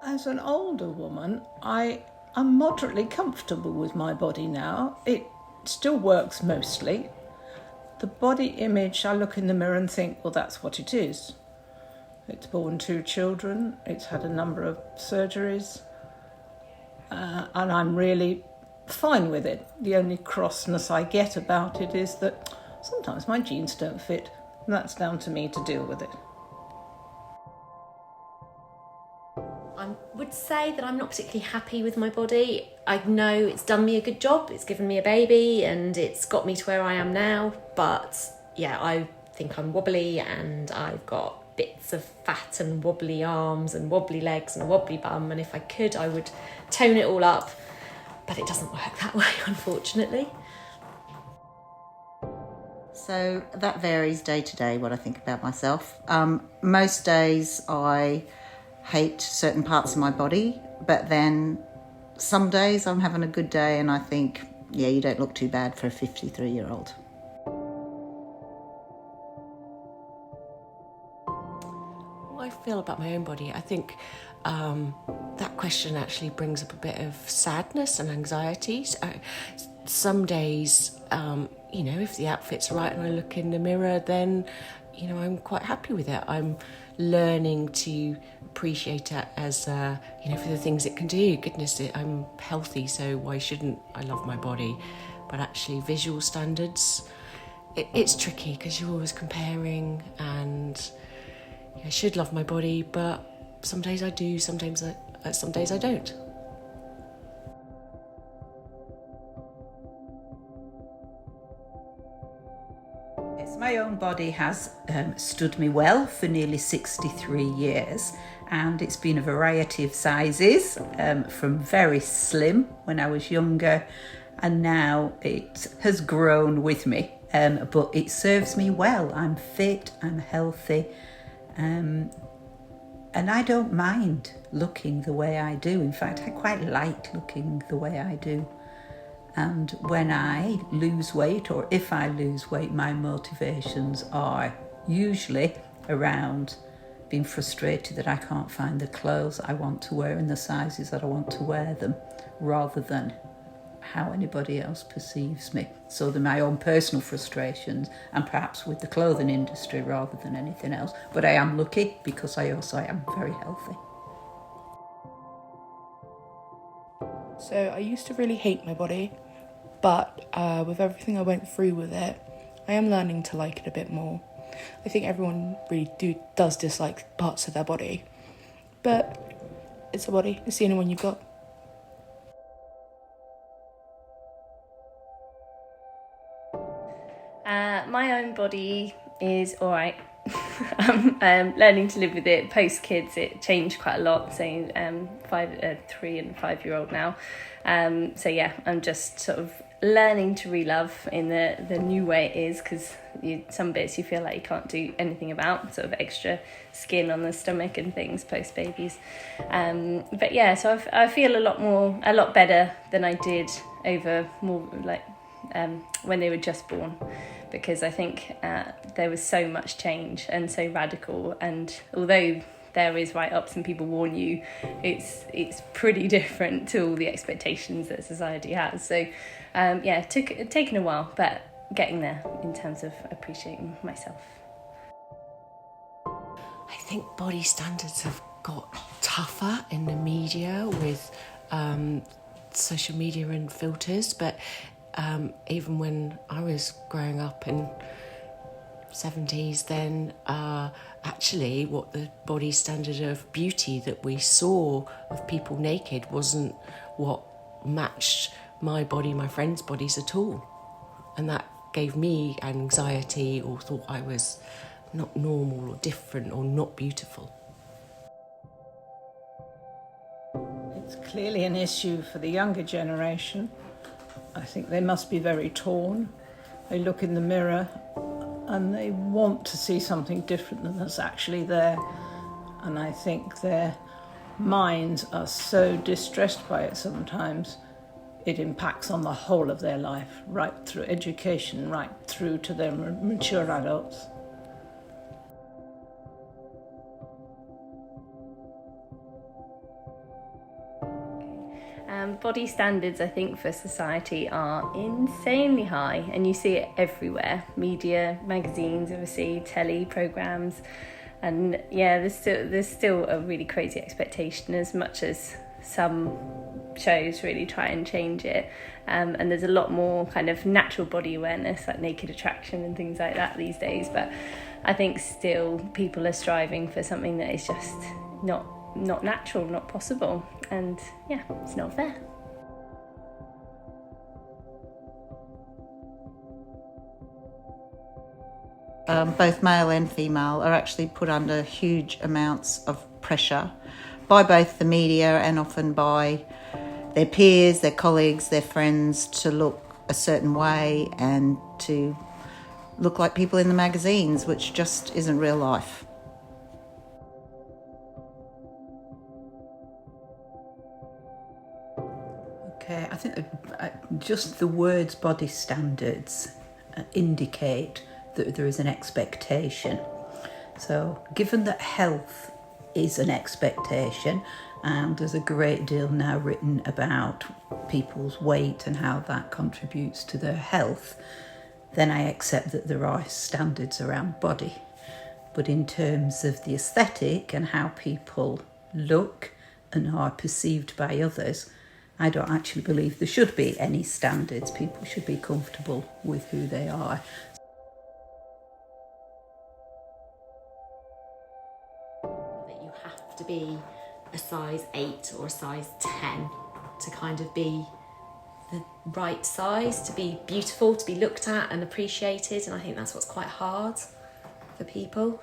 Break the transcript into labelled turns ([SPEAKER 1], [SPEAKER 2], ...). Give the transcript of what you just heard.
[SPEAKER 1] As an older woman, I am moderately comfortable with my body now. It still works mostly. The body image, I look in the mirror and think, well, that's what it is. It's born 2 children, it's had a number of surgeries, and I'm really fine with it. The only crossness I get about it is that sometimes my jeans don't fit, and that's down to me to deal with it.
[SPEAKER 2] I would say that I'm not particularly happy with my body. I know it's done me a good job, it's given me a baby and it's got me to where I am now, but yeah, I think I'm wobbly and I've got bits of fat and wobbly arms and wobbly legs and a wobbly bum, and if I could I would tone it all up, but it doesn't work that way, unfortunately.
[SPEAKER 3] So that varies day to day what I think about myself. Most days I hate certain parts of my body, but then some days I'm having a good day and I think, yeah, you don't look too bad for a 53-year-old.
[SPEAKER 4] How I feel about my own body, I think that question actually brings up a bit of sadness and anxiety. Some days, if the outfit's right and I look in the mirror, then, I'm quite happy with it. I'm learning to appreciate it as, for the things it can do. Goodness, I'm healthy, so why shouldn't I love my body? But actually, visual standards, it's tricky because you're always comparing, and I should love my body, but some days I do, some days I don't.
[SPEAKER 5] My own body has stood me well for nearly 63 years, and it's been a variety of sizes, from very slim when I was younger, and now it has grown with me, but it serves me well. I'm fit, I'm healthy, and I don't mind looking the way I do. In fact, I quite like looking the way I do. And when I lose weight, or if I lose weight, my motivations are usually around being frustrated that I can't find the clothes I want to wear in the sizes that I want to wear them, rather than how anybody else perceives me. So they're my own personal frustrations, and perhaps with the clothing industry rather than anything else. But I am lucky because I also am very healthy.
[SPEAKER 6] So I used to really hate my body, but with everything I went through with it, I am learning to like it a bit more. I think everyone really does dislike parts of their body, but it's a body, it's the only one you've got.
[SPEAKER 7] My own body is alright. I'm learning to live with it. Post kids, it changed quite a lot. So 3 and 5-year-old now. So yeah, I'm just sort of learning to re-love in the new way it is, because some bits you feel like you can't do anything about, sort of extra skin on the stomach and things post babies. But yeah, so I feel a lot better than I did over more like when they were just born, because I think there was so much change and so radical, and although there is write-ups and people warn you, it's pretty different to all the expectations that society has. So taken a while, but getting there in terms of appreciating myself.
[SPEAKER 4] I think body standards have got tougher in the media with social media and filters, but even when I was growing up in 70s, then actually what the body standard of beauty that we saw of people naked wasn't what matched my body, my friends' bodies at all. And that gave me anxiety, or thought I was not normal or different or not beautiful.
[SPEAKER 1] It's clearly an issue for the younger generation. I think they must be very torn. They look in the mirror and they want to see something different than that's actually there. And I think their minds are so distressed by it sometimes, it impacts on the whole of their life, right through education, right through to their mature adults.
[SPEAKER 7] Body standards, I think, for society are insanely high, and you see it everywhere. Media, magazines, obviously, telly programmes, and yeah, there's still a really crazy expectation, as much as some shows really try and change it. And there's a lot more kind of natural body awareness, like Naked Attraction and things like that these days. But I think still people are striving for something that is just not natural, not possible, and yeah, it's not fair.
[SPEAKER 3] Both male and female are actually put under huge amounts of pressure by both the media and often by their peers, their colleagues, their friends, to look a certain way and to look like people in the magazines, which just isn't real life.
[SPEAKER 5] Okay, I think just the words body standards indicate that there is an expectation. So given that health is an expectation, and there's a great deal now written about people's weight and how that contributes to their health, then I accept that there are standards around body. But in terms of the aesthetic and how people look and are perceived by others, I don't actually believe there should be any standards. People should be comfortable with who they are.
[SPEAKER 2] That you have to be a size 8 or a size 10 to kind of be the right size, to be beautiful, to be looked at and appreciated, and I think that's what's quite hard for people.